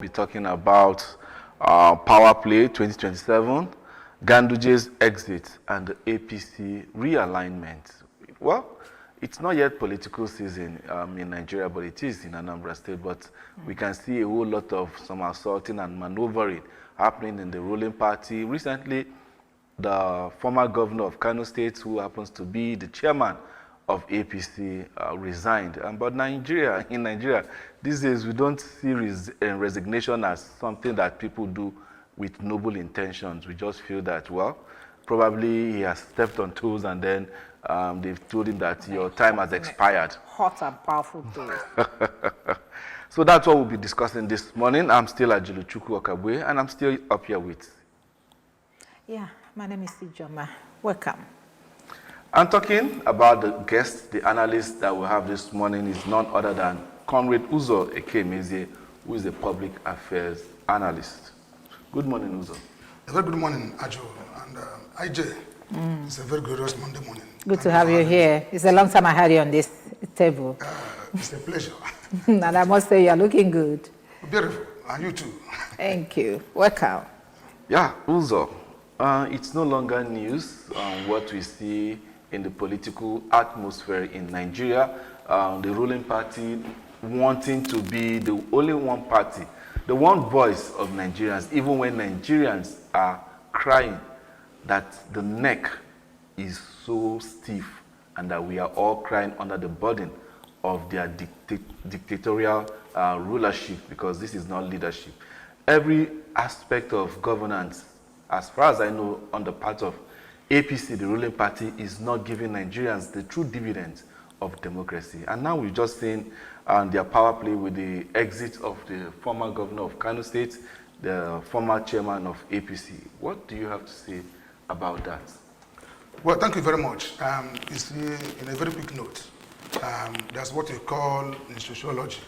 Be talking about Power Play 2027, Ganduje's exit, and the APC realignment. Well, it's not yet political season in Nigeria, but it is in Anambra State. But we can see a whole lot of some assaulting and maneuvering happening in the ruling party. Recently, the former governor of Kano State, who happens to be the chairman of APC, resigned. But in Nigeria, these days we don't see resignation as something that people do with noble intentions. We just feel that, well, probably he has stepped on toes and then they've told him that your time has expired. Hot and powerful toes. So that's what we'll be discussing this morning. I'm still Ajiluchukwu Okabwe, and I'm still up here with. Yeah, my name is Ijoma. Welcome. I'm talking about the guest, the analyst that we have this morning is none other than Comrade Uzo Ekemeze, who is a public affairs analyst. Good morning, Uzo. A very good morning, Ajo. And IJ, it's a very glorious Monday morning. Good to have you here. It's a long time I had you on this table. It's a pleasure. And I must say, you're looking good. Beautiful. And you too. Thank you. Welcome. Yeah, Uzo. It's no longer news what we see in the political atmosphere in Nigeria. The ruling party wanting to be the only one party, the one voice of Nigerians, even when Nigerians are crying that the neck is so stiff and that we are all crying under the burden of their dictatorial rulership, because this is not leadership. Every aspect of governance, as far as I know, on the part of APC, the ruling party, is not giving Nigerians the true dividends of democracy. And now we've just seen their power play with the exit of the former governor of Kano State, the former chairman of APC. What do you have to say about that? Well, thank you very much. You see, in a very quick note, there's what you call in sociology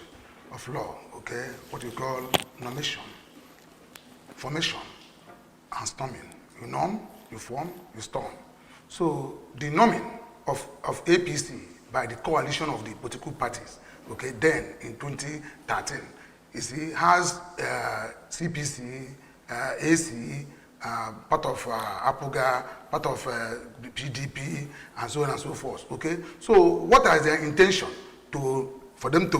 of law, okay, what you call nomination, formation, and storming. You norm, you form, you storm. So the norming of APC by the coalition of the political parties, okay, then in 2013, you see, has CPC, AC, part of APOGA, part of the PDP, and so on and so forth, okay? So what is their intention for them to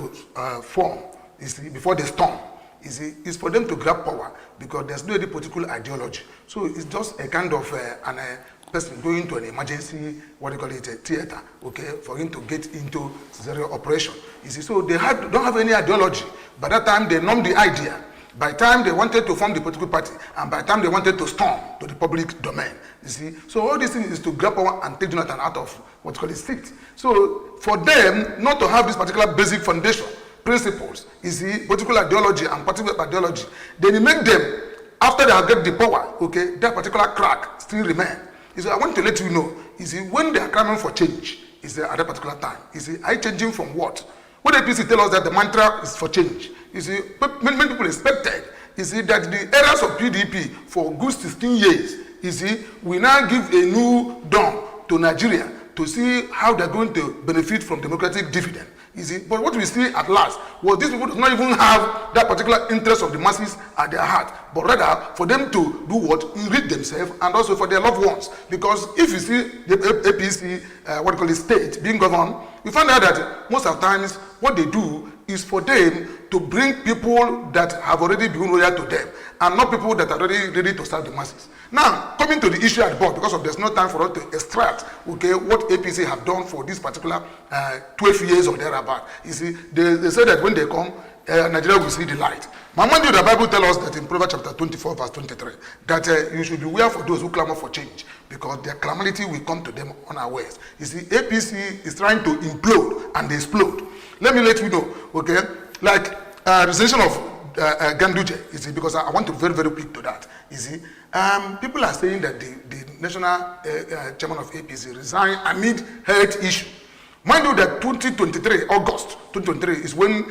form, you see, before they storm? Is for them to grab power, because there's no any political ideology. So it's just a kind of a person going to an emergency, what do you call it, a theater, okay, for him to get into serial operation. You see, so they don't have any ideology. By that time, they numbed the idea. By the time they wanted to form the political party, and by the time they wanted to storm to the public domain, you see. So all this thing is to grab power and take Jonathan out of what's called his seat. So for them not to have this particular basic foundation, principles, you see, political ideology and particular ideology, then you make them, after they have get the power, okay, that particular crack still remain. You see, I want to let you know, you see, when they are clamoring for change, is at that particular time, you see, are you changing from what? When APC tell us that the mantra is for change, you see, many people expected, you see, that the eras of PDP for good 16 years, you see, we now give a new dawn to Nigeria to see how they're going to benefit from democratic dividend. You see, but what we see at last was these people do not even have that particular interest of the masses at their heart, but rather for them to do what? Enrich themselves and also for their loved ones. Because if you see the APC, what you call it, state being governed, you find out that most of the times what they do is for them to bring people that have already been loyal to them and not people that are already ready to serve the masses. Now, coming to the issue at board, because there's no time for us to extract, okay, what APC have done for this particular 12 years or thereabout. You see, they say that when they come, Nigeria will see the light. Mind you, the Bible tells us that in Proverbs chapter 24, verse 23, that you should beware for those who clamor for change, because their calamity will come to them unawares. You see, APC is trying to implode and explode. Let me let you know, okay, like resignation of Ganduje, you see, because I want to very, very quick to that. You see, people are saying that the national chairman of APC resigned amid health issue. Mind you that 2023, August 2023, is when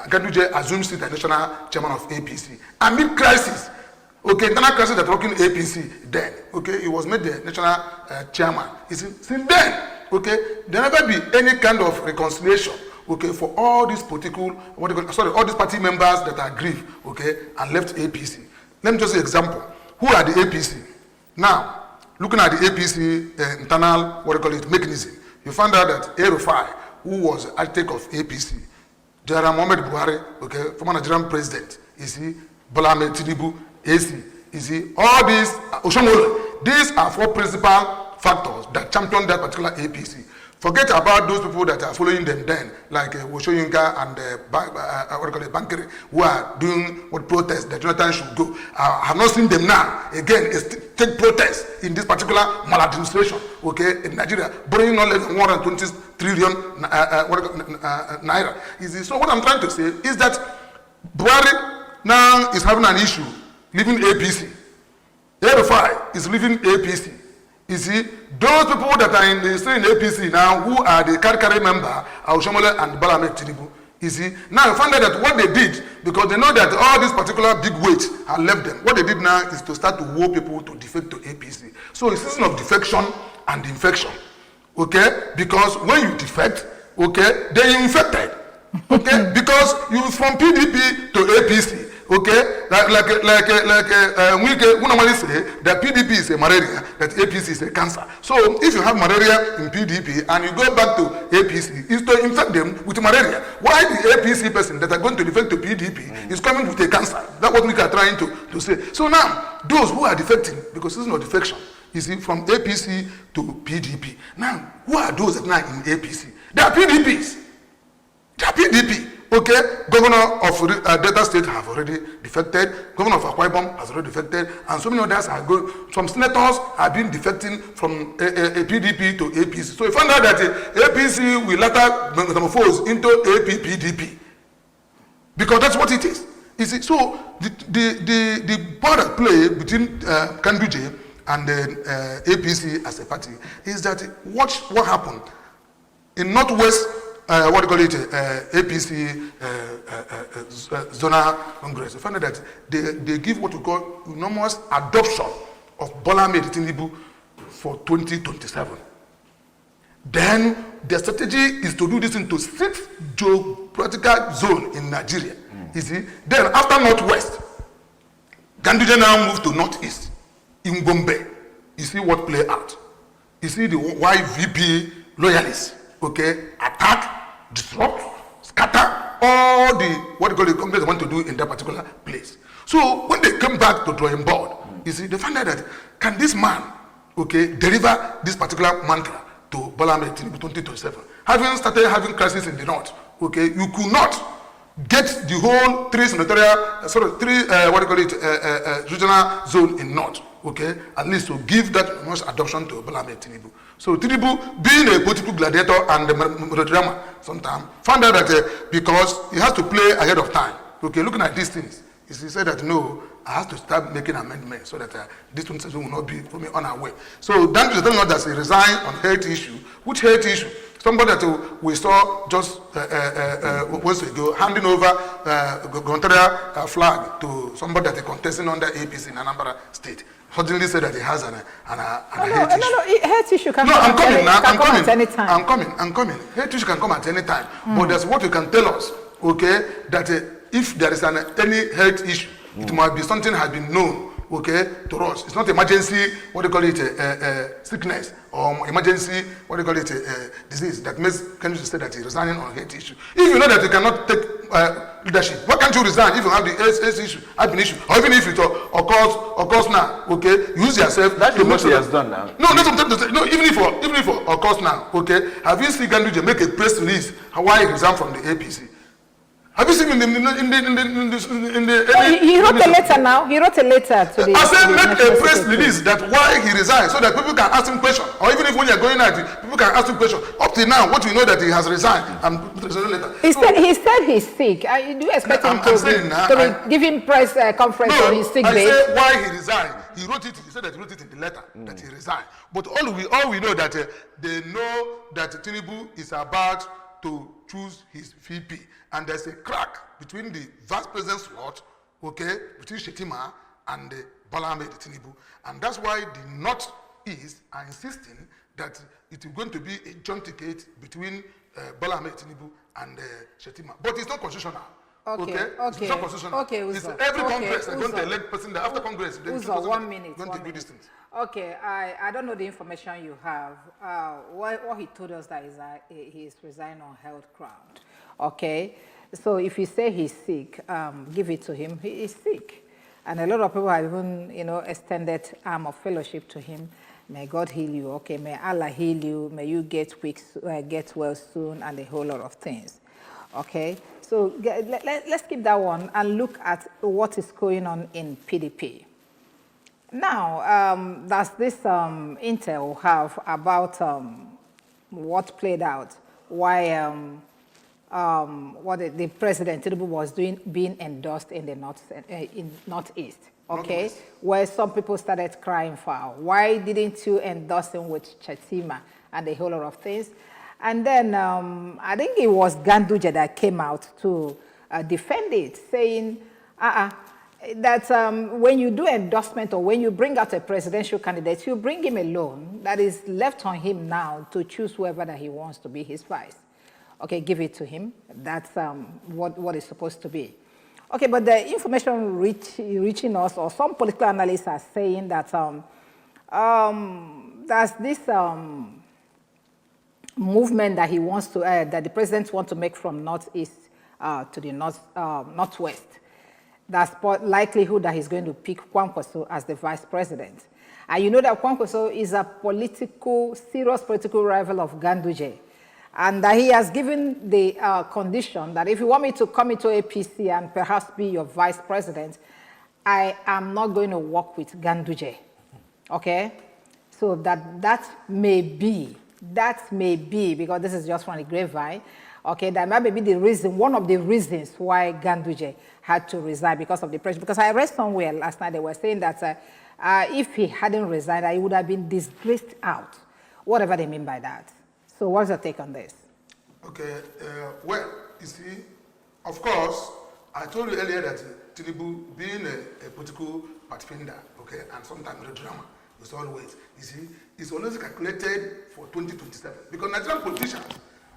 Ganduje assumes the national chairman of APC. Amid crisis, okay, internal crisis that working APC then, okay, he was made the national chairman. You see, since then, okay, there never be any kind of reconciliation okay, for all these political, all these party members that are aggrieved, okay, and left APC. Let me just say example. Who are the APC? Now, looking at the APC internal, mechanism, you find out that A-Rufai, who was architect of APC, General Mohamed Buhari, okay, former Nigerian president, you see, Bola Ahmed Tinubu, AC, you see, all these, Oshomole, these are 4 principal factors that champion that particular APC. Forget about those people that are following them then, like Woshoyinka and Bankere, who are doing what protests that Jonathan should go. I have not seen them now. Again, take protest in this particular maladministration, okay, in Nigeria, borrowing no less than 120 trillion naira. So what I'm trying to say is that Buhari now is having an issue leaving APC. A-Rufai is leaving APC. You see, those people that are still in APC now, who are the Karikari member, Oshomole and Bola Ahmed Tinubu, you see, now you find out that what they did, because they know that all these particular big weights have left them, what they did now is to start to woo people to defect to APC. So it's a season of defection and infection, okay? Because when you defect, okay, they infected, okay? Because you from PDP to APC. Okay, like we normally say that PDP is a malaria, that APC is a cancer. So if you have malaria in PDP and you go back to APC, is to infect them with malaria. Why the APC person that are going to defect to PDP is coming with a cancer? That's what we are trying to say. So now, those who are defecting, because this is not defection, you see, from APC to PDP. Now, who are those that are in APC? They are PDPs. They are PDP. Okay, governor of Delta State have already defected, governor of Akwa Ibom has already defected, and so many others are going. Some senators have been defecting from a PDP to APC. So we found out that APC will later metamorphose into APPDP, because that's what it is. You see, so the border play between Ganduje and APC as a party is that what happened in Northwest. APC Zonal Congress. We found out that they give what we call enormous adoption of Bola Ahmed Tinubu for 2027. Then the strategy is to do this into 6 geopolitical zones in Nigeria. You see, then after Northwest, Ganduje now moved to Northeast in Gombe. You see what play out. You see the YVP loyalists. Okay, attack, disrupt, scatter all the Congress want to do in that particular place. So when they come back to drawing board, you see, they find out that can this man, okay, deliver this particular mantra to Bola Ahmed Tinubu 2027? Having started having crisis in the north, okay, you could not get the whole 3 regional zone in north, okay, at least to give that much adoption to Bola Ahmed Tinubu. So Tinubu, being a political gladiator and a melodrama, sometimes found out that because he has to play ahead of time. Okay, looking at these things, he said that no, I have to start making amendments so that this 2027 will not be for me unaware. So Dan is telling us that he resigned on hate issue. Which hate issue? Somebody that we saw just once ago handing over gubernatorial flag to somebody that is contesting under APC in Anambra State. Suddenly said that he has an hate issue. No, hate issue can come at any time. I'm coming. Hate issue can come at any time. But that's what you can tell us, okay, that if there is any hate issue, it might be something has been known, okay, to us. It's not emergency, sickness, or emergency, disease that makes Ganduje say that he's resigning on hate issue. If you know that you cannot take leadership, why can't you resign if you have the hate issue, admin issue, or even if it occurs now, okay, use yourself. That is what he has done now. No, that's what I'm trying to say. No, even if it occurs now, okay, have you seen Ganduje make a press release why he resigned from the APC? Have you seen in the he wrote a letter now. He wrote a letter to the. I said make a press release that why he resigned, so that people can ask him questions, or even if when you're going out, people can ask him questions. Up to now, what we know that he has resigned and put a letter. He said he's sick. Do you expect him to give him press conference on his sick day? I said why he resigned. He wrote it. He said that he wrote it in the letter that he resigned. But all we know that they know that Tinubu is about to choose his VP. And there's a crack between the vice president slot, okay, between Shetima and Bola Ahmed Tinubu. And that's why the Northeast are insisting that it is going to be a joint ticket between Bola Ahmed Tinubu and Shetima. But it's not constitutional. Okay. It's not constitutional. Okay, it's every Congress they're going to elect person that after Congress they're going to do these things. Okay, I don't know the information you have. What he told us that is he is resigning on health ground. Okay, so if you say he's sick, give it to him. He is sick, and a lot of people have even extended arm of fellowship to him. May God heal you. Okay, may Allah heal you. May you get well soon, and a whole lot of things. Okay, so let's keep that one and look at what is going on in PDP. Now, does this intel have about what played out, why what the president Tinubu was being endorsed in the northeast, okay, where some people started crying foul. Why didn't you endorse him with Shetima and a whole lot of things? And then I think it was Ganduje that came out to defend it, saying, that when you do endorsement or when you bring out a presidential candidate, you bring him alone. That is left on him now to choose whoever that he wants to be his vice. Okay, give it to him. That's what it's supposed to be. Okay, but the information reaching us, or some political analysts are saying that there's this movement that he wants to, that the president wants to make from northeast to the northwest. That's likelihood that he's going to pick Kwankwaso as the vice president. And you know that Kwankwaso is a serious political rival of Ganduje. And that he has given the condition that if you want me to come into APC and perhaps be your vice president, I am not going to work with Ganduje. Okay? So that may be, because this is just from the grapevine, okay, that might be the reason, one of the reasons why Ganduje had to resign because of the pressure. Because I read somewhere last night, they were saying that if he hadn't resigned, he would have been disgraced out, whatever they mean by that. So what's your take on this? Okay, well, you see, of course, I told you earlier that Tinubu, being a political pathfinder, okay, and sometimes a drama, is always, you see, it's always calculated for 2027. Because Nigerian politicians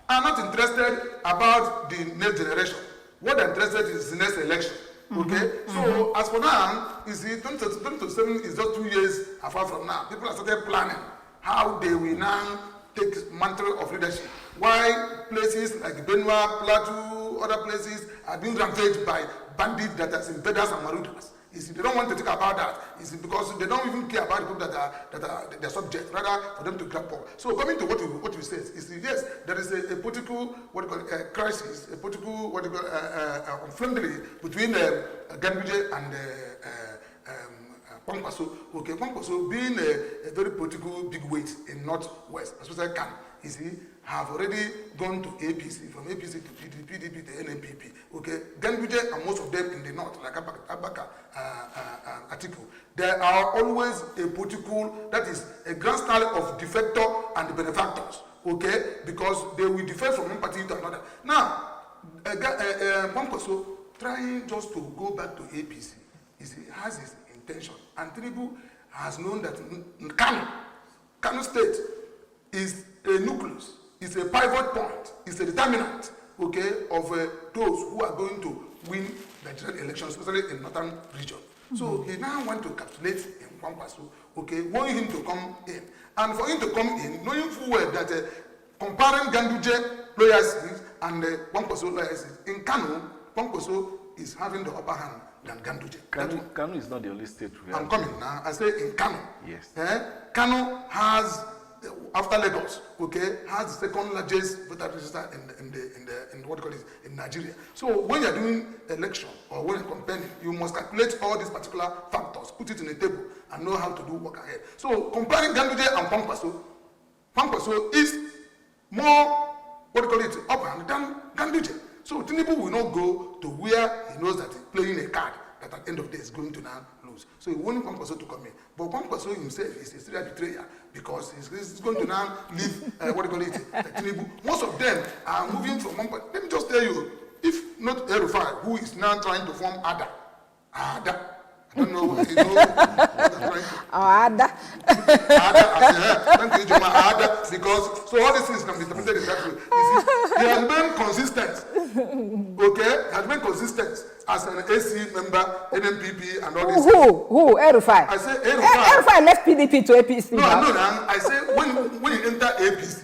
are not interested about the next generation. What they're interested in is the next election. Okay? So as for now, you see, 2027 is just 2 years apart from now. People are started planning how they will now take mantle of leadership. Why places like Benua, Plateau, other places are being ravaged by bandits that are invaders and marauders. You see, they don't want to think about that. It's because they don't even care about the people that are their subjects, rather for them to grab power. So coming to what you said, is yes, there is a political crisis, a political unfriendly between Ganduje and Kwankwaso. Okay, Kwankwaso being a very political big weight in Northwest, especially Kano, you see, have already gone to APC, from APC to PDP to NNPP. Okay, Ganduje and most of them in the north, like Abaka, Atiku, there are always a political, that is a grand style of defector and benefactors. Okay, because they will defect from one party to another. Now, Kwankwaso trying just to go back to APC, you see, has his intention, and Tinubu has known that Kano State is a nucleus, is a pivot point, is a determinant, okay, of those who are going to win the general elections, especially in northern region. So he now want to capitulate in Kwankwaso, okay, wanting him to come in. And for him to come in, knowing full well that comparing Ganduje loyalties and Kwankwaso loyalties, in Kano, Kwankwaso is having the upper hand than Ganduje. Kano is not the only state. I'm coming now. I say in Kano. Yes. Kano has, after Lagos, okay, has the second largest voter register in what you call it, in Nigeria. So when you're doing election or when you're campaigning, you must calculate all these particular factors, put it in a table, and know how to do work ahead. So comparing Ganduje and Kwankwaso is more, what do you call it, upper than Ganduje. So Tinubu will not go to where he knows that he's playing a card that at the end of the day is going to now lose. So he wanted Kwankwaso to come in. But Kwankwaso himself is a serial betrayer because he's going to now leave, what do you call it, Tinubu. Most of them are moving from one part. Let me just tell you, if not El-Rufai, who is now trying to form ADA, don't know what Ada. Ada, Thank you, Juma. Ada, because so all these things can be interpreted in that way. You see, he has been consistent. Okay, has been consistent as an AC member, NMPP, and all this. Who? Erufai. I say Erufai. Erufai left PDP to APC. No, I say when you enter APC,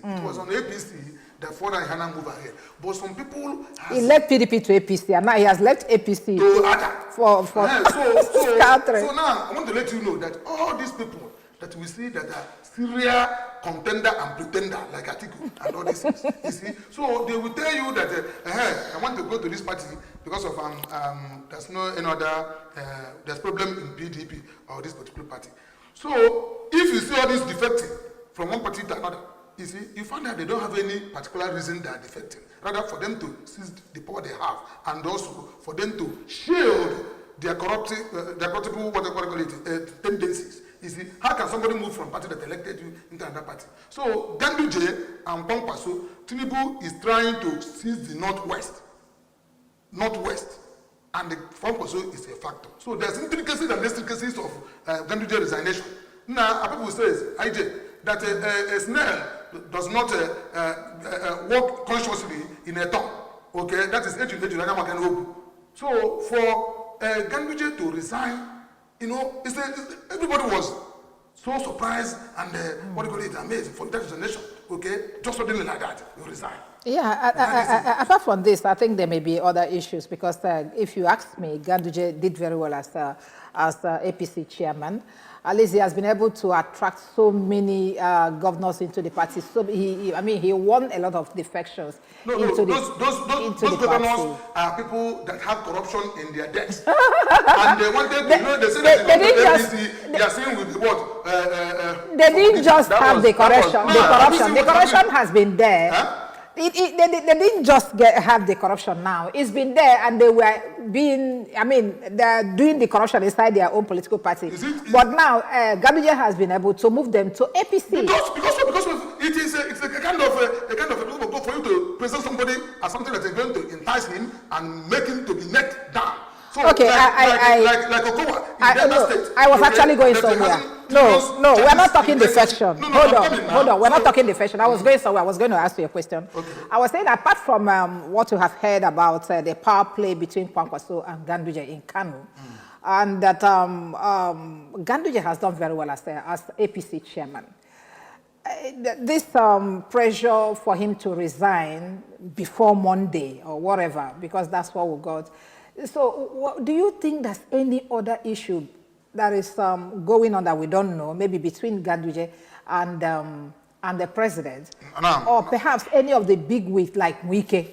it was on APC that Ford and Hannah move ahead. But some people he left PDP to APC, and now he has left APC to Ada. For so now I want to let you know that all these people that we see that are serial contender and pretender, like Atiku and all these things, you see, so they will tell you that I want to go to this party because of there's no any other there's problem in PDP or this particular party. So if you see all this defecting from one party to another, you see, you find that they don't have any particular reason they are defecting. Rather, for them to seize the power they have, and also for them to shield their corruptible, what they call it, tendencies. You see, how can somebody move from party that elected you into another party? So, Ganduje and Kwankwaso, Tinubu is trying to seize the Northwest, and the Kwankwaso is a factor. So, there's intricacies and extricacies of Ganduje resignation. Now, people say, IJ, that a snail does not work consciously in a tongue. Okay, that is so for Ganduje to resign, you know, everybody was so surprised and amazed for that resignation. Okay, just suddenly like that, you resign. Yeah, apart from this, I think there may be other issues because if you ask me, Ganduje did very well as APC chairman. At least he has been able to attract so many governors into the party. So he won a lot of defections into the governors are people that have corruption in their decks. And they wanted to they said that they are saying with what? They didn't just have the corruption. The corruption has been there. Huh? They didn't just have the corruption now. It's been there, and they were they're doing the corruption inside their own political party. But now, Ganduje has been able to move them to APC. Because it's a kind of for you to present somebody as something that is going to entice him and make him to be necked down. So okay, like Okowa in Delta State. I was actually going somewhere. No, we're not talking defection. Hold on. We're not talking defection. I was going somewhere. I was going to ask you a question. Okay. I was saying, apart from what you have heard about the power play between Kwankwaso and Ganduje in Kano, and that Ganduje has done very well as APC chairman. This pressure for him to resign before Monday or whatever, because that's what we got. So, do you think there's any other issue that is going on that we don't know, maybe between Ganduje and the president, or perhaps any of the big wigs like Wike?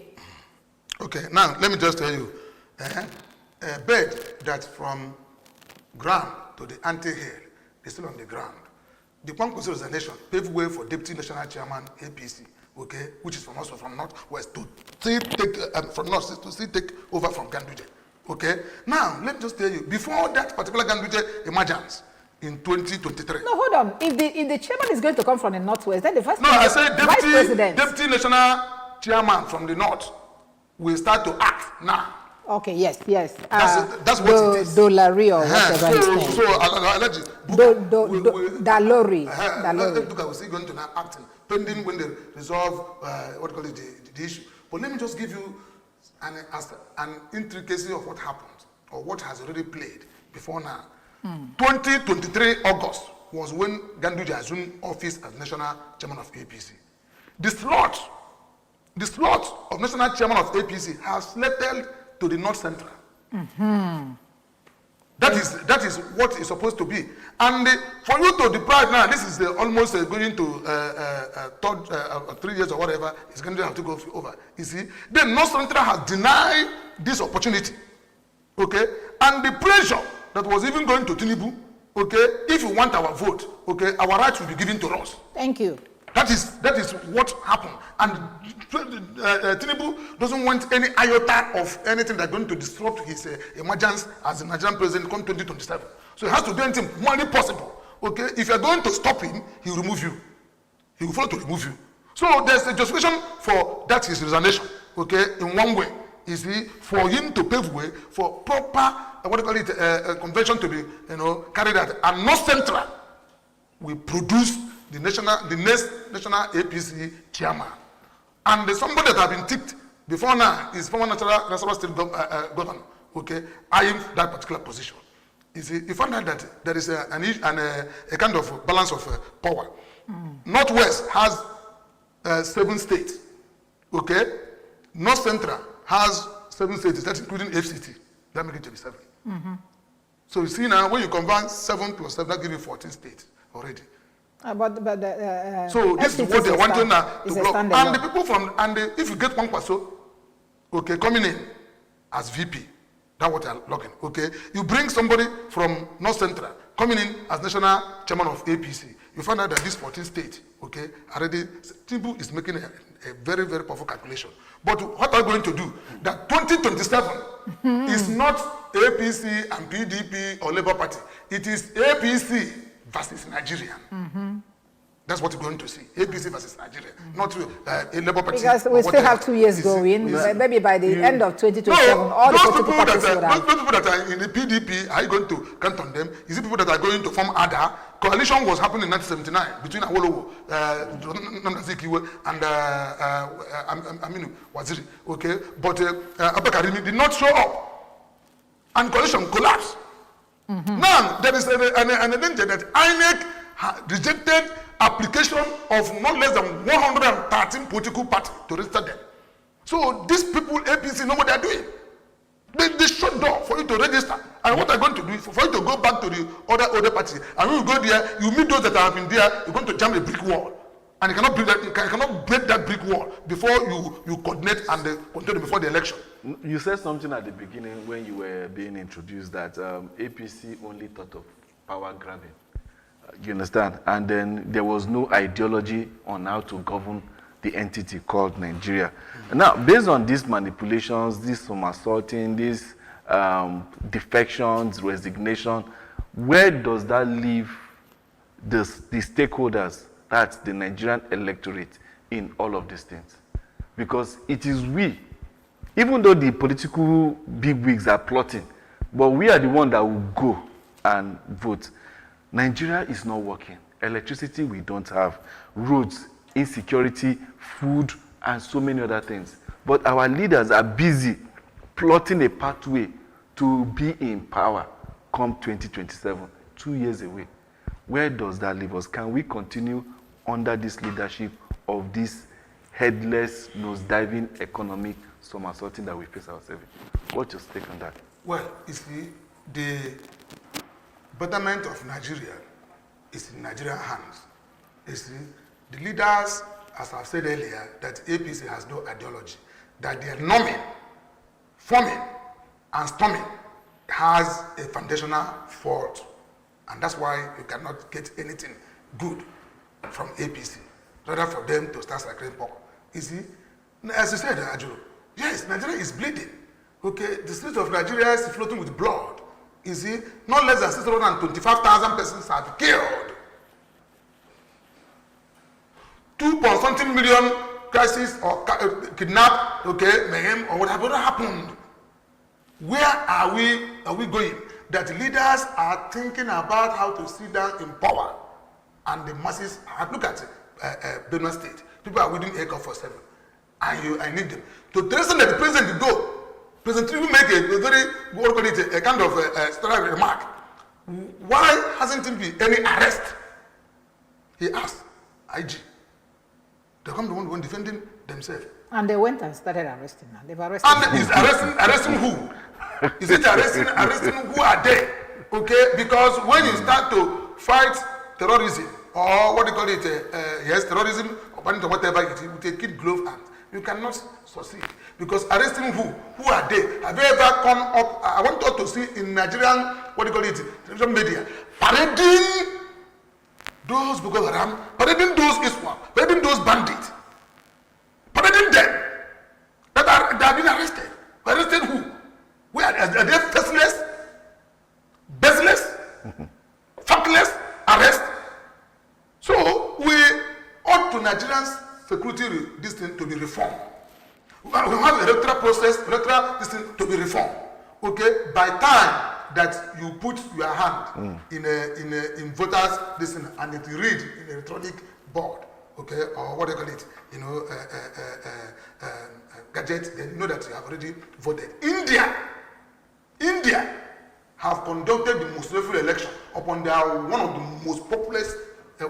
Okay, now let me just tell you, a bed that's from ground to the ante-hill is still on the ground. The Kwankwaso resignation paved way for Deputy National Chairman APC, okay, which is from also from Northwest to still take from North to still take over from Ganduje. Okay. Now let me just tell you, before that particular Ganduje emergence in 2023. No, hold on. If the chairman is going to come from the Northwest, then the vice president. Deputy National Chairman from the North will start to act now. Okay. Yes. That's what it is. Dolari or whatever his name. Dalori. I was going to now acting pending when they resolve the issue. But let me just give you an intricacy of what happened or what has already played before now. 2023 August was when Ganduje assumed office as National Chairman of APC. The slot of National Chairman of APC has selected to the North Central. That is what it's supposed to be. And for you to deprive now, this is almost going to 3 years or whatever, it's going to have to go over. You see, the North Central has denied this opportunity. Okay? And the pressure that was even going to Tinubu, okay, if you want our vote, okay, our rights will be given to us. Thank you. That is what happened. And Tinubu doesn't want any iota of anything that's going to disrupt his emergence as the Nigerian president come 2027. So he has to do anything humanly possible. Okay? If you're going to stop him, he will remove you. He will follow to remove you. So there's a justification for that his resignation, okay, in one way. you see, for him to pave way for proper, convention to be, carried out. And North Central will produce the next national APC chairman. And somebody that have been tipped before now is former National State governor, okay, eyeing that particular position. You see, you find out that there is a kind of balance of power. Northwest has 7 states, okay? North Central has 7 states, that's including FCT. That makes it 27. So you see now, when you combine 7 plus 7, that gives you 14 states already. So this is what they want to now to block. And the people if you get Kwankwaso, okay, coming in as VP, that's what they're blocking, okay? You bring somebody from North Central coming in as national chairman of APC. You find out that this 14 states, okay, already, Tinubu is making a very, very powerful calculation. But what are we going to do? That 2027 is not APC and PDP or Labour Party. It is APC versus Nigerian. That's what we're going to see. APC versus Nigeria, not a Labour Party. Because we still have 2 years going. Maybe by the end of 2027, all the political parties will have. Those people that are in the PDP, are you going to count on them? Is it people that are going to form ADA? Coalition was happening in 1979 between Awolowo, Nanazikiwe, and Aminu Waziri. Okay, but Abakarimi did not show up, and coalition collapsed. Now there is an danger that INEC rejected application of not less than 113 political parties to register them. So these people, APC, know what they are doing. They shut door for you to register. And what they're going to do is for you to go back to the other party. And when you go there, you meet those that have been there, you're going to jam a brick wall. And you cannot break that brick wall before you coordinate and continue before the election. You said something at the beginning when you were being introduced that APC only thought of power grabbing. You understand? And then there was no ideology on how to govern the entity called Nigeria. Now, based on these manipulations, this somersaulting, these defections, resignation, where does that leave the stakeholders, that's the Nigerian electorate, in all of these things? Because it is we, even though the political bigwigs are plotting, but we are the one that will go and vote. Nigeria is not working. Electricity we don't have, roads, insecurity, food, and so many other things. But our leaders are busy plotting a pathway to be in power come 2027, 2 years away. Where does that leave us? Can we continue under this leadership of this headless, nose-diving economic somersaulting that we face ourselves in? What's your take on that? Well, you see, the betterment of Nigeria is in Nigerian hands. You see, the leaders, as I've said earlier, that APC has no ideology, that their norming, forming, and storming has a foundational fault. And that's why you cannot get anything good from APC, rather for them to start sacring pork. You see, as you said, Ajuru, yes, Nigeria is bleeding. Okay, the streets of Nigeria is floating with blood. You see, not less than 625,000 persons have been killed. 2.something million crisis or kidnap, okay, mayhem, or whatever happened. Where are we going? That leaders are thinking about how to sit down in power, and the masses look at Benue State. People are waiting acre for 7, and I need them to listen that the president will go. President Tinubu make a very, a kind of story remark. Why hasn't there been any arrest? He asked IG. They come the one defending themselves. And they went and started arresting now. They've arrested. And is arresting who? Is it arresting who are they? Okay, because when you start to fight terrorism, or what do you call it, yes, terrorism, or whatever, with a kid glove hand, you cannot succeed. Because arresting who? Who are they? Have you ever come up? I want us to see in Nigerian, what do you call it, television media, parading those Boko Haram, parading those Iswap, parading those bandits, parading them that have been arrested. Arrested who? Where are they faceless, baseless, factless, arrest? So we ought to Nigerians security this thing to be reformed. We have electoral process, electoral system to be reformed. Okay, by time that you put your hand in voters listen and it read in electronic board, okay, or what do you call it, gadget, then you know that you have already voted. India have conducted the most lawful election upon their one of the most populous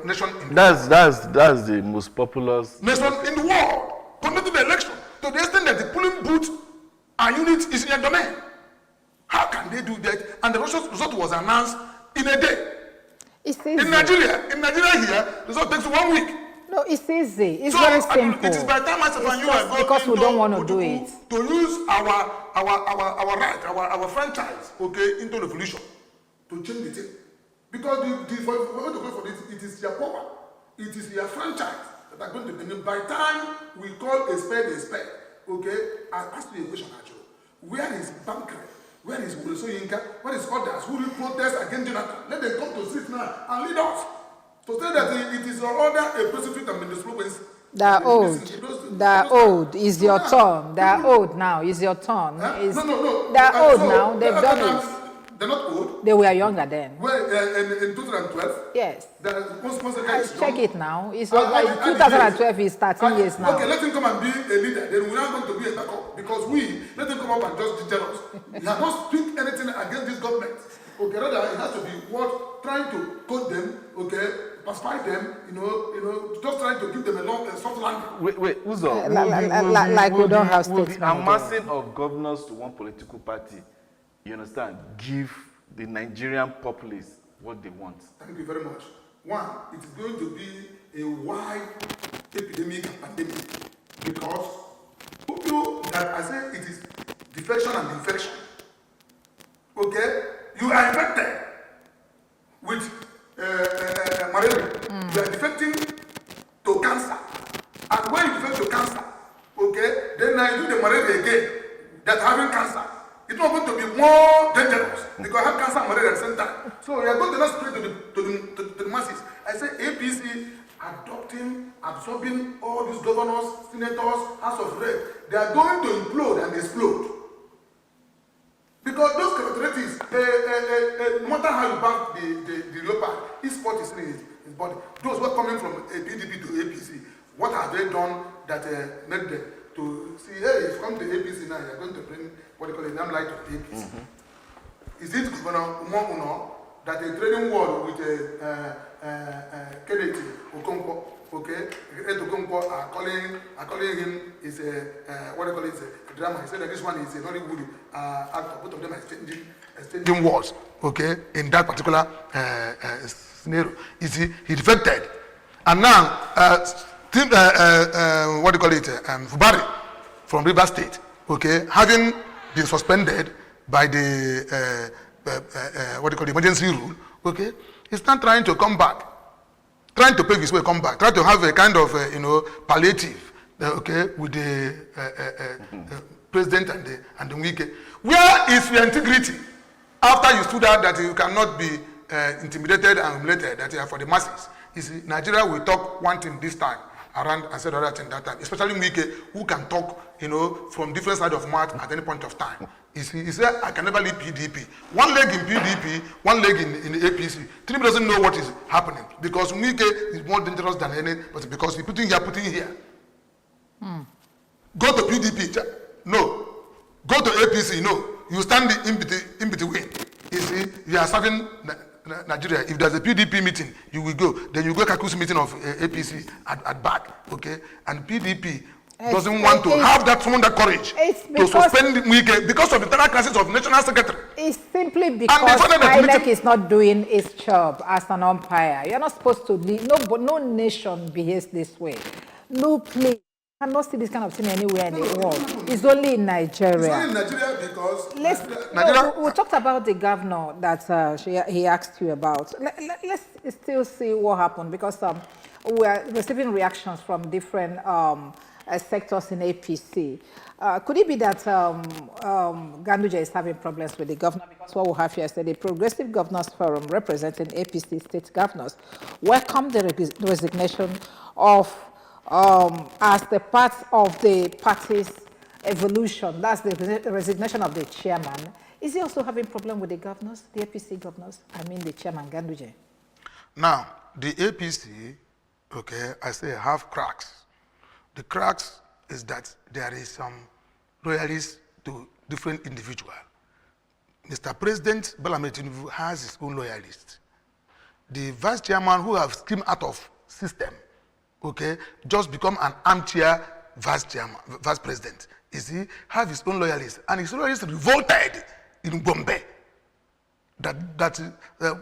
nation in that's the most populous nation in the world. Conducted the election to the extent that the polling booth and unit is in their domain. How can they do that? And the result was announced in a day. It's easy. In Nigeria here, the result takes 1 week. No, it's easy. It's very simple. It is by the time myself and you are going because we don't want to do it. To use our right, our franchise, okay, into revolution to change the thing. Because for this, it is your power, it is your franchise that are going to be. By the time we call a spade, okay, I ask you a question, actually. Where is Bankre? Where is Ureso Yinka? Where is others who will protest against Jonathan? Let them come to street now and lead us. To say that it is order a prostitute and minister. They're old. They're old. Is your turn. They're old now. Is your turn. No. They're old now. They've done it. They're not old. They were younger then. Well, in 2012? Yes. Once check it now. It's like 2012 is 13 years now. Okay, let him come and be a leader. Then we're not going to be a backup. Because let him come up and just tell us. He has not speak anything against this government. Okay, rather it has to be trying to coach them, okay, pacify them, just trying to give them a soft landing. Wait, Uzo, we don't have states. The amassing of governors to one political party, you understand, give the Nigerian populace what they want. Thank you very much. One, it is going to be a wide epidemic and pandemic because people that I say it is defection and infection. Okay, you are infected with malaria. You are defecting to cancer, and when you defect to cancer, okay, then now you do the malaria again. That having cancer, it's not going to be more dangerous because I have cancer and malaria at the same time. So we are going to not spread to the masses. I say APC absorbing all these governors, senators, House of Reps. They are going to implode and explode. Because those characteristics, no matter how you back the leopard, his spot is in his body. Those who are coming from PDP to APC, what have they done that made them to see, hey, if you come to APC now, you're going to bring what they call a name like to APC. Is it Governor Umo that a trading war with Kennedy Okonkwo, okay? Okonkwo are calling him is what they call it, a drama. He said that this one is a Hollywood actor. Both of them are exchanging wars, okay? In that particular scenario, you see, he defected, and now what do you call it, Fubari from River State, okay, having been suspended by the what do you call the emergency rule, okay, he's not trying to come back, trying to pave his way, come back, try to have a kind of palliative, okay, with the president and the Wike. Where is your integrity after you stood out that you cannot be intimidated and humiliated, that you are for the masses? You see, Nigeria will talk one thing this time around and said other thing that time, especially Wike, who can talk, from different side of mouth at any point of time. He said, I can never leave PDP. One leg in PDP, one leg in the APC. Tinubu doesn't know what is happening because Wike is more dangerous than any, but because he putting here. Go to PDP, no. Go to APC, no. You stand in between. You see, you are serving Nigeria. If there's a PDP meeting, you will go. Then you go Kaku's meeting of APC at back, okay? And PDP doesn't want to have someone that courage to suspend Wike because of the internal crisis of national secretary. It's simply because INEC is not doing its job as an umpire. You're not supposed to leave. No nation behaves this way. No place. I cannot see this kind of thing anywhere in the world. It's only in Nigeria. It's only in Nigeria because we talked about the governor that he asked you about. Let's still see what happened because we are receiving reactions from different sectors in APC. Could it be that Ganduje is having problems with the governor? Because what we have here is that the Progressive Governors Forum representing APC state governors welcomed the resignation of as the part of the party's evolution, that's the resignation of the chairman, is he also having problem with the governors, the APC governors? I mean the chairman, Ganduje. Now, the APC, okay, I say have cracks. The cracks is that there is some loyalties to different individuals. Mr. President Bola Ahmed Tinubu has his own loyalists. The vice chairman who have screamed out of system, okay, just become an armchair vice president. Is he have his own loyalists, and his loyalists revolted in Bombay. That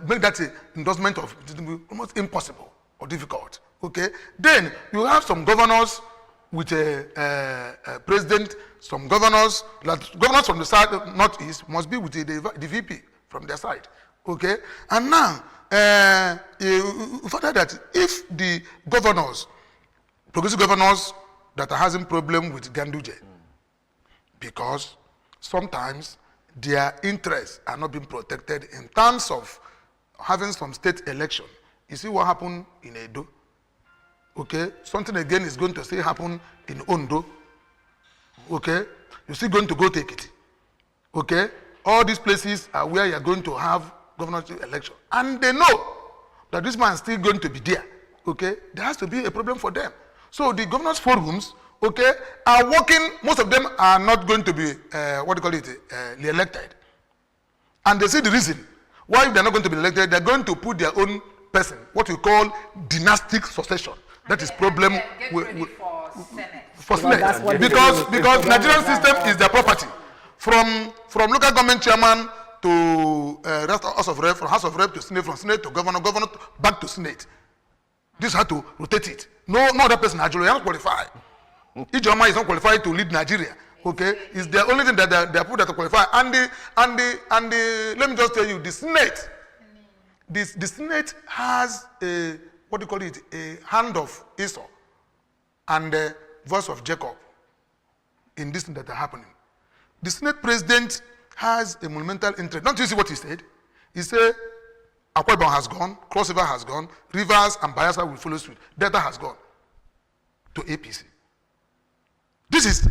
make that endorsement of Tinubu almost impossible or difficult. Okay, then you have some governors with a president, some governors from the side northeast must be with the VP from their side. Okay, and now further that if the governors, progressive governors that are having problem with Ganduje, because sometimes their interests are not being protected in terms of having some state election. You see what happened in Edo? Okay, something again is going to still happen in Ondo. Okay, you're still going to go take it. Okay, all these places are where you're going to have governorship election, and they know that this man is still going to be there. Okay, there has to be a problem for them. So the governors' forums, okay, are working. Most of them are not going to be re-elected, and they see the reason why they're not going to be elected. They're going to put their own person, what we call dynastic succession. That is problem for Senate. Because Nigerian system is their property. From local government chairman to House of Rep, from House of Rep to Senate, from Senate to governor, governor back to Senate. This had to rotate it. No other person in Nigeria is not qualified. Ijoma is not qualified to lead Nigeria. Okay, it's the only thing that they are put that to qualify. And the let me just tell you, the Senate. The Senate has a, a hand of Esau and a voice of Jacob in this thing that are happening. The Senate president has a monumental interest. Don't you see what he said? He said, Akwa Ibom has gone, Cross River has gone, Rivers and Bayelsa will follow suit. Delta has gone to APC. This is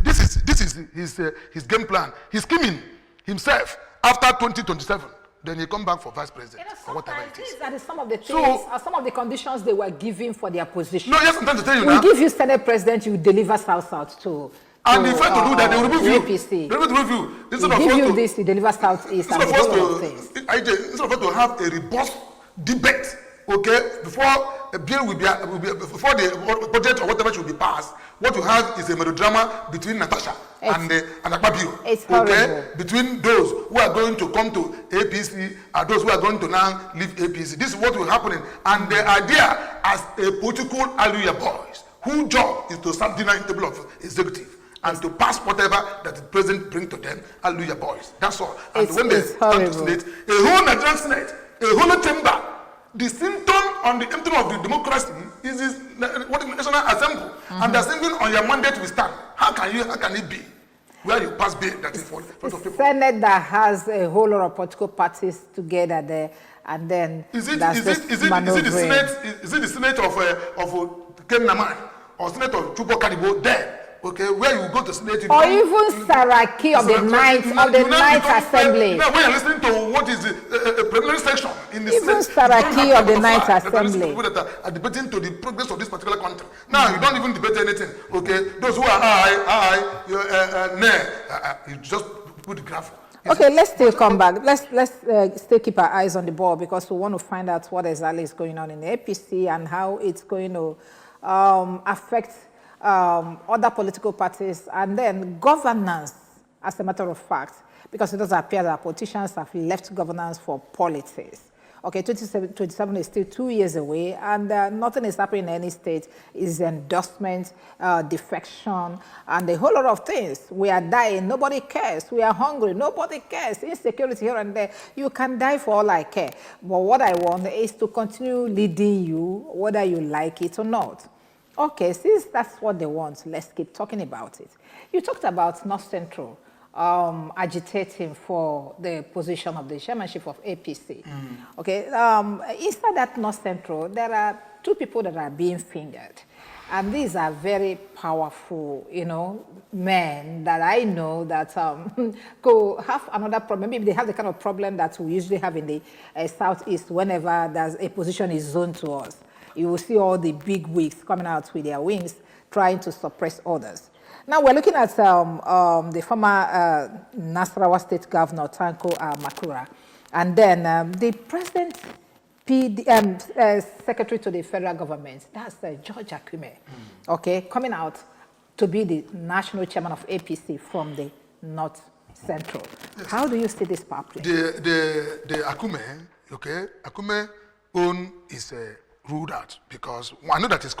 his game plan. He's scheming himself after 2027. Then he come back for vice president or whatever it is. That is some of the things, some of the conditions they were giving for their position. No, yes, I'm trying to tell you now. We give you Senate president, you deliver South to and if I to do that, they will remove you. APC. They will remove you. Instead of give you this, you deliver Southeast and all things. Instead of us to have a robust debate, okay, before a bill will be before the budget or whatever should be passed, what you have is a melodrama between Natasha and Akpabio. It's okay, horrible. Between those who are going to come to APC and those who are going to now leave APC. This is what will happen. And the idea as a political Hallelujah boys, whose job is to serve dinner in the table of executive and to pass whatever that the president bring to them, Hallelujah boys. That's all. And when they come to Senate, a whole Nigerian Senate, a whole chamber, the symptom on the emptying of the democracy is this, what is the National Assembly, and they're saying on your mandate we stand. How can it be where you pass bill that is for of people? Senate that has a whole lot of political parties together there, and then is it the Senate of Ken Naman or Senate of Chubo Kadibo there? Okay, where you go to Senate, or even Saraki of the Ninth Assembly. Now, when you're listening to what is a preliminary section in the even Saraki of the Ninth Assembly. People that are debating to the progress of this particular country. Now, you don't even debate anything. Okay, those who are you just put the graph. Okay, let's still come back. Let's still keep our eyes on the ball because we want to find out what exactly is going on in the APC and how it's going to affect other political parties and then governance, as a matter of fact, because it does appear that politicians have left governance for politics. Okay, 2027 is still 2 years away, and nothing is happening in any state. Is endorsement, defection, and a whole lot of things. We are dying, nobody cares. We are hungry, nobody cares. Insecurity here and there. You can die for all I care. But what I want is to continue leading you, whether you like it or not. Okay, since that's what they want, let's keep talking about it. You talked about North Central agitating for the position of the chairmanship of APC. Okay, inside that North Central, there are two people that are being fingered. And these are very powerful, men that I know that could have another problem. Maybe they have the kind of problem that we usually have in the Southeast whenever there's a position is zoned to us. You will see all the big wigs coming out with their wings trying to suppress others. Now we're looking at the former Nasarawa State Governor, Tanko Makura, and then the present Secretary to the Federal Government, that's George Akume, okay, coming out to be the national chairman of APC from the North Central. Yes. How do you see this power play? The Akume, okay, Akume own is ruled out because I know that it's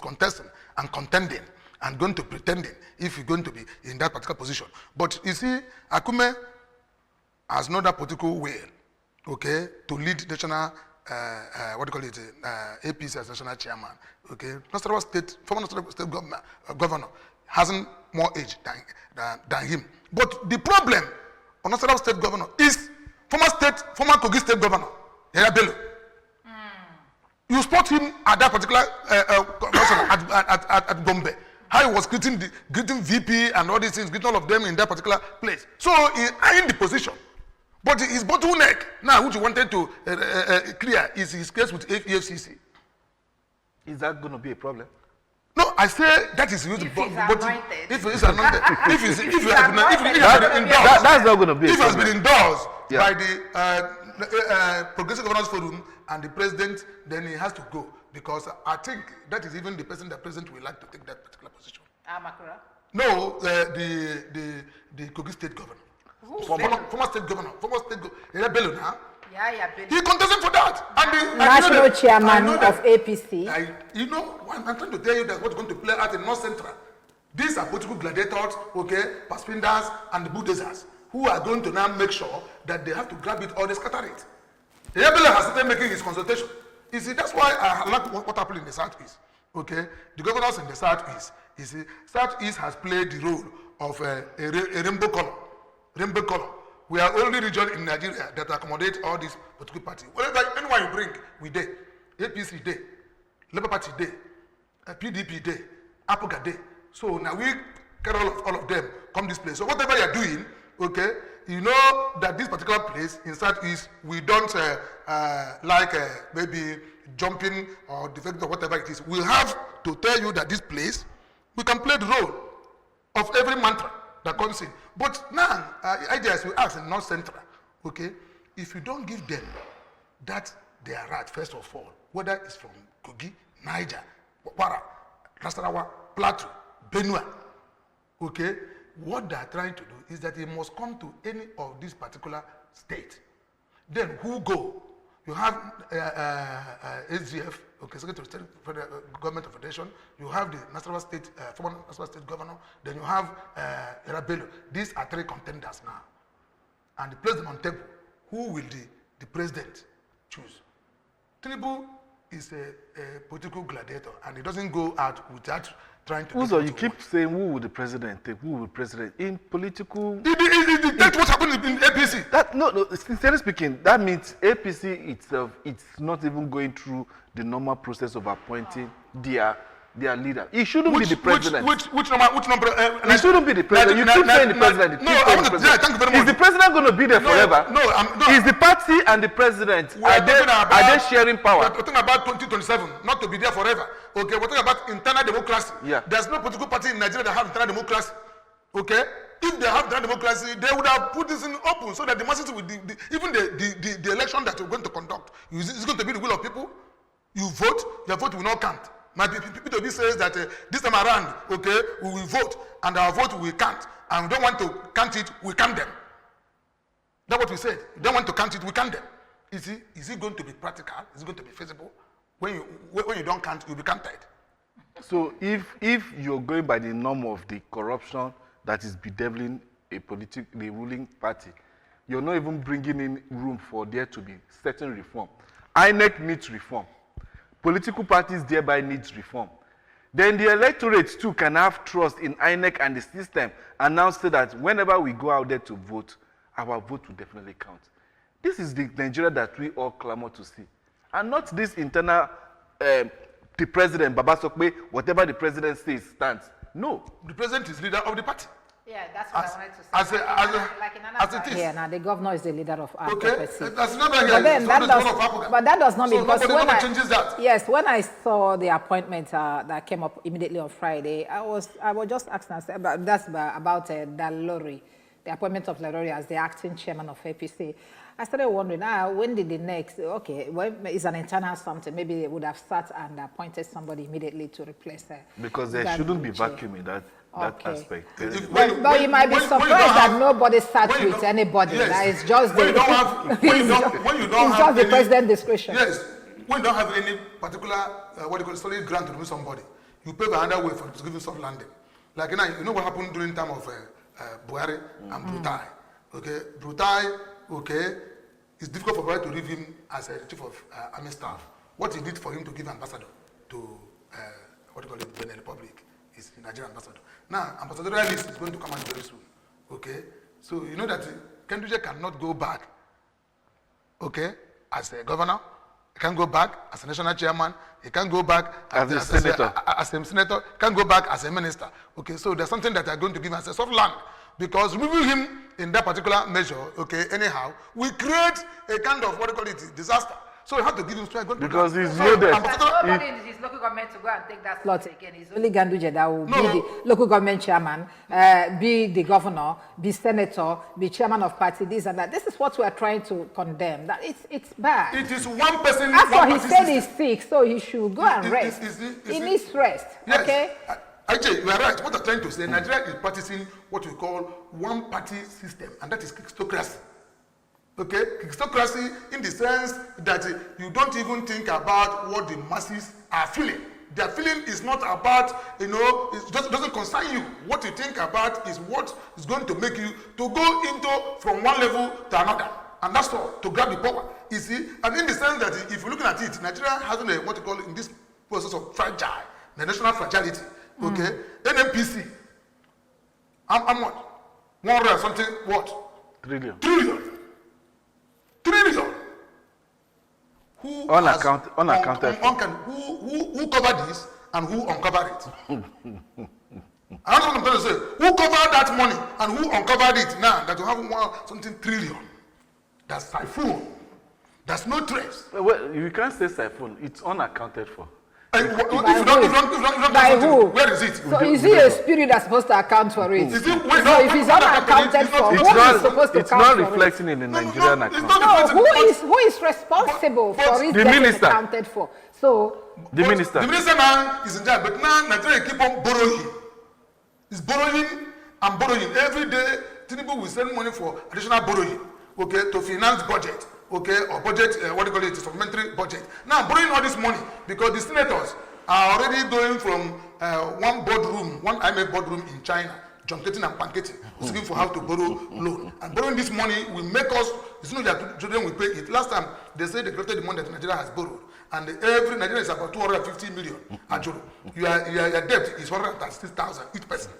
contesting and contending and going to pretending if you're going to be in that particular position. But you see, Akume has no that political will, okay, to lead national, APC as national chairman, okay. Nasarawa State, former Nasarawa State governor hasn't more age than him. But the problem on Nasarawa State governor is former Kogi State governor, Bello. You spot him at that particular at Gombe. How he was greeting VP and all these things, greeting all of them in that particular place. So he eyeing the position. But his bottleneck, now which he wanted to clear, is his case with EFCC. Is that going to be a problem? No, I say that is used. If he's anointed. If he's anointed. if he has been endorsed. That's not going to be if a problem. If he has been endorsed by the Progressive Governors Forum and the president, then he has to go. Because I think that is even the person that president will like to take that particular position. Makura? No, the Kogi State governor. Former state governor. Bello now. Yeah, he contested for that. And the national chairman of APC. I'm trying to tell you that what's going to play out in North Central. These are political gladiators, okay, paspinders and the bulldozers, who are going to now make sure that they have to grab it or they scatter it. Bello has started making his consultation. You see, that's why I like what happened in the Southeast. Okay, the governors in the Southeast. You see, Southeast has played the role of a rainbow color. Rainbow color. We are only region in Nigeria that accommodate all these political parties. Whatever anyone you bring, we day. APC day, Labour Party day, PDP day, APOGA day. So now we get all of them come this place. So whatever you are doing, okay, you know that this particular place in Southeast, we don't maybe jumping or defecting or whatever it is. We have to tell you that this place, we can play the role of every mantra that comes in. But now, ideas we ask in North Central, okay, if you don't give them that they are right, first of all, whether it's from Kogi, Niger, Kwara, Nasarawa, Plateau, Benue, okay, what they are trying to do is that they must come to any of these particular states. Then who go? You have SGF, okay, Secretary of State Federal Government of Federation. You have the Nasarawa State, former Nasarawa State Governor. Then you have Bello. These are three contenders now. And they place them on table. Who will the president choose? Tinubu is a political gladiator, and he doesn't go out without trying to. Also, you keep saying who will the president take? Who will president in political? That's what happened in APC. No. Sincerely speaking, that means APC itself, it's not even going through the normal process of appointing their leader. He shouldn't be the president. Which number? He shouldn't be the president. You keep saying the president. Thank you very much. Is the president going to be there forever? No. Is the party and the president, are they sharing power? We're talking about 2027, not to be there forever. Okay, we're talking about internal democracy. Yeah. There's no political party in Nigeria that have internal democracy. Okay? If they have internal democracy, they would have put this in open so that the masses will, even the election that we're going to conduct, is going to be the will of people. You vote, your vote will not count. My PPTB says that this time around, okay, we will vote, and our vote will count. And we don't want to count it, we count them. That's what we said. We don't want to count it, we count them. Is it going to be practical? Is it going to be feasible? When you don't count, you'll be counted. So if you're going by the norm of the corruption that is bedeviling the ruling party, you're not even bringing in room for there to be certain reform. INEC needs reform. Political parties thereby needs reform. Then the electorate too can have trust in INEC and the system, and now say that whenever we go out there to vote, our vote will definitely count. This is the Nigeria that we all clamor to see, and not this internal the president, Baba Sokwe, whatever the president says stands. No. The president is leader of the party. Yeah, that's what I wanted to say. Like in Anambra, it is. Yeah, now the governor is the leader of APC. Okay, that's not here. But then that does not mean, because when nobody changes that. Yes, when I saw the appointment that came up immediately on Friday, I was just asking about Dalori, the appointment of Dalori as the acting chairman of APC. I started wondering, when did the next, when is an internal something, maybe they would have sat and appointed somebody immediately to replace her. Because there shouldn't be vacuum in that aspect. But you might be surprised that nobody sat with anybody. Yes. That is just the, it's just the president's discretion. Yes, when you don't have any particular, solid grant to remove somebody, you pave another way for to give you soft landing. Like you know what happened during the time of Buhari and Brutai. Okay, Brutai. Okay, it's difficult for Buhari to leave him as a chief of army staff. What he did for him to give ambassador to Benin Republic is the Nigerian ambassador. Now, ambassadorial list is going to come out very soon. Okay, so you know that Ganduje cannot go back. Okay, as a governor, he can go back as a national chairman. He can go back as a senator. As a senator, can go back as a minister. Okay, so there's something that they are going to give as a soft land. Because removing him in that particular measure, okay, anyhow, we create a kind of disaster. So we have to give him strength. Because he's loaded. Nobody in his local government to go and take that slot again. It's only Ganduje that will be the local government chairman, be the governor, be senator, be chairman of party, this and that. This is what we are trying to condemn. That it's bad. It is one person. After he said he's sick, so he should go and rest. He needs rest. Yes. Okay. Ajay, you are right. What I'm trying to say, Nigeria is practicing what we call one-party system, and that is kickstocracy. Okay, kickstocracy in the sense that you don't even think about what the masses are feeling. Their feeling is not about, it doesn't concern you. What you think about is what is going to make you to go into from one level to another, and that's all to grab the power. You see, and in the sense that if you're looking at it, Nigeria hasn't what you call in this process of fragile, the national fragility. Okay, NMPC. I'm what? 100 something what? Trillion. Who unaccounted for. Who covered this and who uncovered it? I don't know what I'm trying to say. Who covered that money and who uncovered it now that you have something trillion? That's siphon. That's no trace. Well, you can't say siphon. It's unaccounted for. By who? Where is it? So is it a spirit that's supposed to account for it? If it's unaccounted for, who is supposed to account for it? It's not reflecting in the Nigerian account. No, who is responsible for it getting accounted for? So the minister. The minister now is in charge, but now Nigeria keep on borrowing. It's borrowing and borrowing. Every day, Tinubu will send money for additional borrowing, okay, to finance budget. Okay, or budget, supplementary budget. Now, borrowing all this money because the senators are already going from one IMF boardroom in China, junketing and panketing, looking for how to borrow loan. And borrowing this money will make us, it's not that children will pay it. Last time, they said they collected the money that Nigeria has borrowed. And every Nigerian is about 250 million. Your debt is 136,000 each person.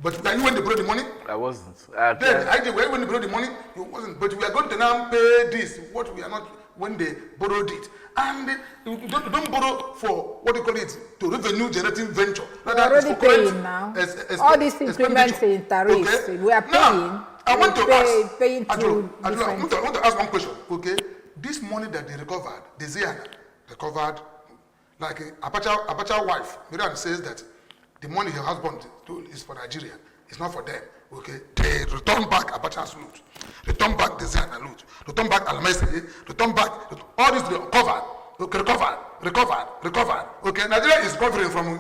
But are you when they borrow the money? I wasn't. Then, when they borrow the money, you wasn't. But we are going to now pay this, what we are not when they borrowed it. And you don't borrow for what you call it, to revenue generating venture. We're already paying now. All these increments in tariffs, we are paying. Now, I want to ask, paying through I want to ask one question, okay? This money that they recovered, the Ziana recovered, like Abacha's wife, Miriam says that the money her husband is for Nigeria, it's not for them. Okay, they return back Abacha's loot, return back the Ziana loot, return back Alamese, return back all this recovered. Okay, recovered. Okay, Nigeria is recovering from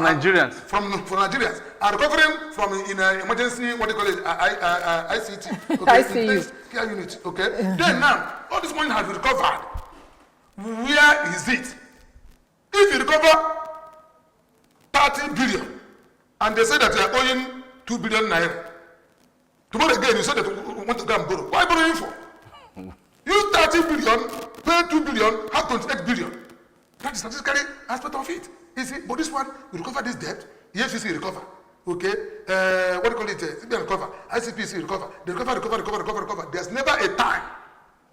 Nigerians. From Nigerians, are recovering from in emergency, what do you call it, ICT. Okay, ICU. Care unit. Okay. Then now, all this money has recovered. Where is it? If you recover 30 billion, and they say that you are owing 2 billion naira, tomorrow again you say that you want to go and borrow. Why borrowing for? Use 30 billion, pay 2 billion, have 28 billion. That is statistically aspect of it. You see, but this one, we recover this debt, EFCC recover. Okay, what do you call it? CBN recover, ICPC recover. They recover. There's never a time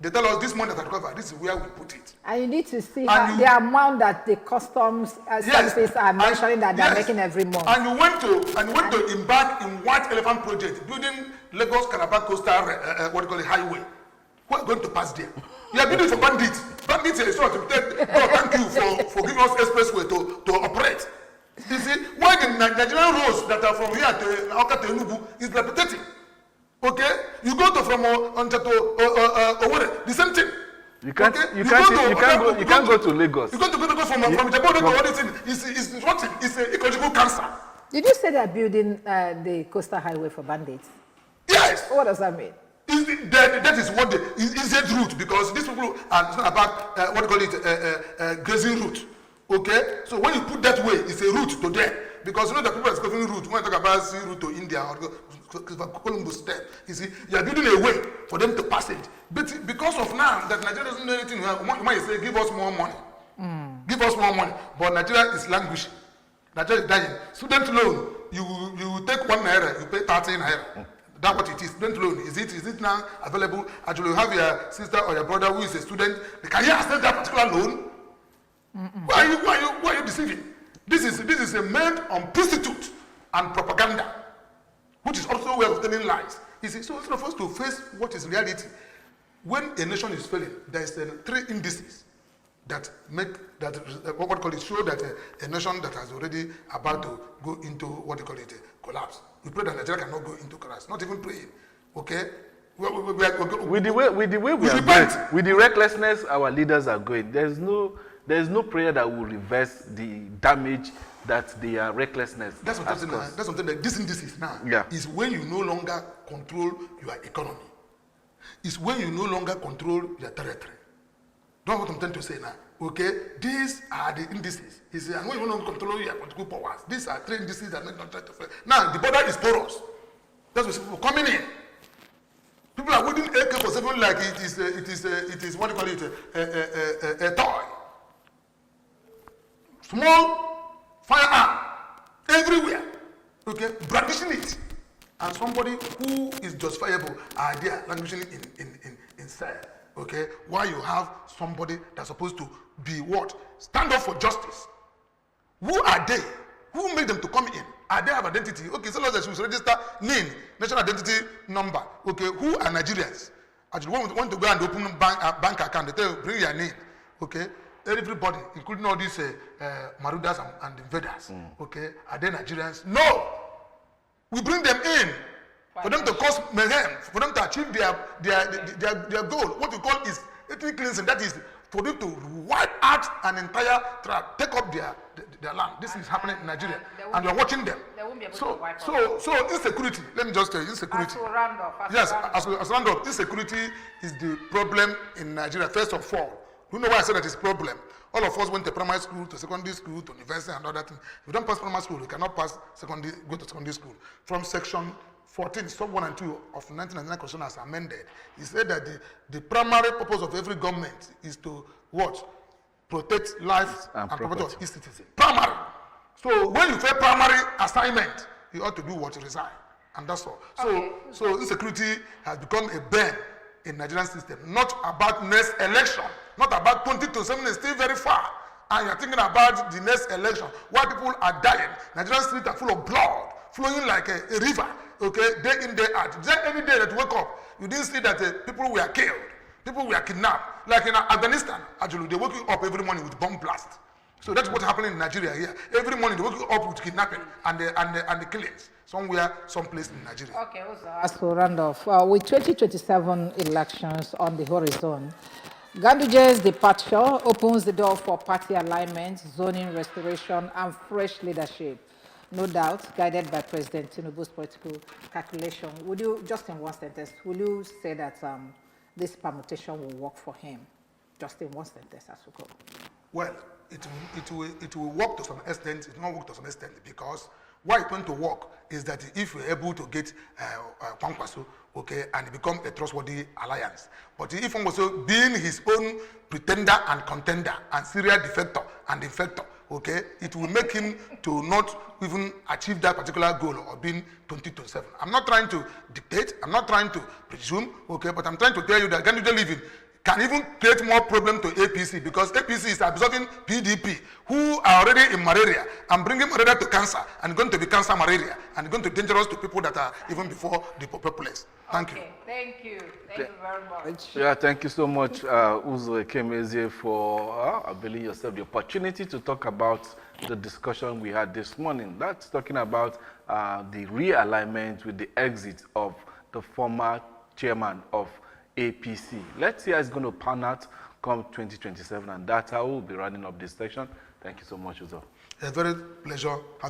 They tell us this money that I recover, this is where we put it. And you need to see And the amount that the customs services are mentioning that they're making every month. And you went to embark in White Elephant project, building Lagos Calabar Coastal highway. Who are going to pass there? You are building for bandits. Bandits are sort of thank you for giving us expressway to operate. You see, why the Nigerian roads that are from here to Awka to Enugu is repetitive. Okay? You go to from onto Owerri, the same thing. You can't go to Lagos. You go to Lagos from Ijebu to all this thing. It's rotten. It's an ecological cancer. Did you say they're building the coastal highway for bandits? Yes. What does that mean? That is what the easiest route, because these people are it's not about grazing route. Okay, so when you put that way, it's a route to them, because you know the people are discovering route. When you talk about sea route to India or Columbus step, you see, you are building a way for them to pass it. But because of now that Nigeria doesn't know anything, you might say, give us more money. Give us more money. But Nigeria is languishing. Nigeria is dying. Student loan, you take 1 naira, you pay 13 naira. That's what it is. Student loan. Is it now available? Actually, you have your sister or your brother who is a student. Can you access that particular loan? Why are you deceiving? This is a made on prostitute and propaganda, which is also a way of telling lies. You see, so instead of us to face what is reality, when a nation is failing, there is 3 indices that show that a nation that has already about to go into collapse. We pray that Nigeria cannot go into collapse. Not even praying. Okay. With the way we are going, with the recklessness our leaders are going, there is no prayer that will reverse the damage that their recklessness. That's something that this indices now is when you no longer control your economy. It's when you no longer control your territory. Don't what I'm trying to say now. Okay, these are the indices. And when you no longer control your political powers, these are 3 indices that make not try to fail. Now the border is porous. That's what people coming in. People are wielding AK-47 like it is what do you call it, a toy. Small firearm everywhere. Okay, brandishing it, and somebody who is justifiable are there languishing in cell. Okay, while you have somebody that's supposed to be what? Stand up for justice. Who are they? Who made them to come in? Are they have identity? Okay, so long as you register NIN, national identity number. Okay, who are Nigerians? Actually, when we want to go and open bank account, they tell you, bring your name. Okay, everybody, including all these Marudas and invaders. Okay, are they Nigerians? No! We bring them in for them to cause mayhem, for them to achieve their goal. What we call is ethnic cleansing. That is for them to wipe out an entire tribe, take up their land. This is happening in Nigeria, and you're watching them. They won't be able to wipe so insecurity. Let me just tell you, insecurity. As round up, insecurity is the problem in Nigeria. First of all, you know why I say that it's a problem? All of us went to primary school, to secondary school, to university, and all that thing. If you don't pass primary school, you cannot go to secondary school. From section 14, sub 1 and 2 of 1999 Constitution as amended, he said that the primary purpose of every government is to what? Protect life and property of its citizens. Primary. So when you fail primary assignment, you ought to do what? Resign. And that's all. So insecurity has become a burn in Nigerian system. Not about next election. Not about 2027 is still very far. And you're thinking about the next election. While people are dying, Nigerian streets are full of blood, flowing like a river. Okay, day in, day out. Is there any day that you wake up, you didn't see that people were killed, people were kidnapped? Like in Afghanistan, actually, they wake you up every morning with bomb blast. So that's what's happening in Nigeria here. Every morning they wake you up with kidnapping and the killings somewhere, someplace in Nigeria. Okay, also as to round off, with 2027 elections on the horizon, Ganduje's departure opens the door for party alignment, zoning restoration, and fresh leadership. No doubt, guided by President Tinubu's political calculation. Would you, just in one sentence, will you say that this permutation will work for him? Just in one sentence as we go. Well, it will work to some extent. It will not work to some extent, because why it's going to work is that if you're able to get Kwankwaso, okay, and become a trustworthy alliance. But if Kwankwaso being his own pretender and contender and serial defector and infector, okay, it will make him to not even achieve that particular goal of being 2027. I'm not trying to dictate, I'm not trying to presume, okay, but I'm trying to tell you that Ganduje leaving can even create more problem to APC, because APC is absorbing PDP, who are already in malaria, and bringing malaria to cancer, and going to be cancer malaria, and going to be dangerous to people that are even before the populace. Thank you. Thank you. Thank you very much. Yeah, thank you so much, Uzo Ekemezie, for availing yourself the opportunity to talk about the discussion we had this morning. That's talking about the realignment with the exit of the former chairman of APC. Let's see how it's going to pan out come 2027, and that's how we'll be running up this section. Thank you so much, Uzo. A very pleasure having